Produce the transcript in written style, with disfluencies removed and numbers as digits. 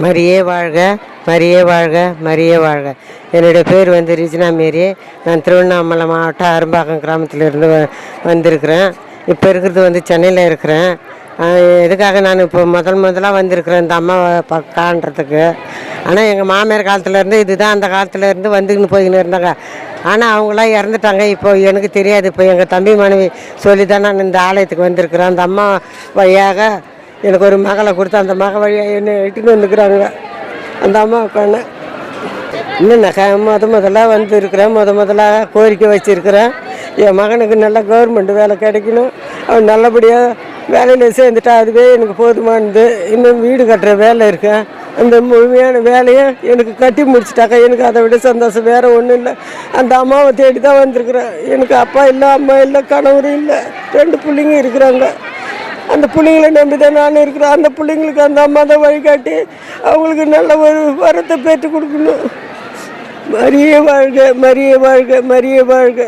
மரியே வாழ்க, மரியே வாழ்க, மரியே வாழ்க. என்னுடைய பேர் வந்து ரிஜினா மேரி. நான் திருவண்ணாமலை மாவட்டம் அரும்பாக்கம் கிராமத்திலிருந்து வந்திருக்கிறேன். இப்போ இருக்கிறது வந்து சென்னையில் இருக்கிறேன். எதுக்காக நான் இப்போ முதலாக வந்திருக்கிறேன் இந்த அம்மாவை காண்றதுக்கு. ஆனால் எங்கள் மாமியார் காலத்துலேருந்து இதுதான் அந்த காலத்துலேருந்து வந்துக்கின்னு போய்கின்னு இருந்தாங்க. ஆனால் அவங்களாம் இறந்துட்டாங்க. இப்போ எனக்கு தெரியாது. இப்போ எங்கள் தம்பி மனைவி சொல்லி தான் நான் இந்த ஆலயத்துக்கு வந்திருக்கிறேன். அந்த அம்மா வழியாக எனக்கு ஒரு மகளை கொடுத்து அந்த மக வழியாக என்னை இட்டுன்னு வந்துக்கிறாங்க. அந்த அம்மாவுக்கான இன்னும் முதல்ல வந்துருக்கிறேன். முதலாக கோரிக்கை வச்சுருக்கிறேன். என் மகனுக்கு நல்ல கவர்மெண்ட் வேலை கிடைக்கணும். அவன் நல்லபடியாக வேலையில் சேர்ந்துட்டா அதுவே எனக்கு போதுமானது. இன்னும் வீடு கட்டுற வேலை இருக்கேன். அந்த முழுமையான வேலையை எனக்கு கட்டி முடிச்சிட்டாக்கா எனக்கு அதை விட சந்தோஷம் வேறு ஒன்றும் இல்லை. அந்த அம்மாவை தேடி தான் வந்திருக்கிறேன். எனக்கு அப்பா இல்லை, அம்மா இல்லை, கணவரும் இல்லை. 2 பிள்ளைங்க இருக்கிறாங்க. அந்த பிள்ளைங்களை நம்பி தான் நான் இருக்கிறேன். அந்த பிள்ளைங்களுக்கு அந்த அம்மா தான் வழிகாட்டி அவங்களுக்கு நல்ல ஒரு வரத்தை பெற்று கொடுக்கணும். மரியே வாழ்க, மரியே வாழ்க, மரியே வாழ்க.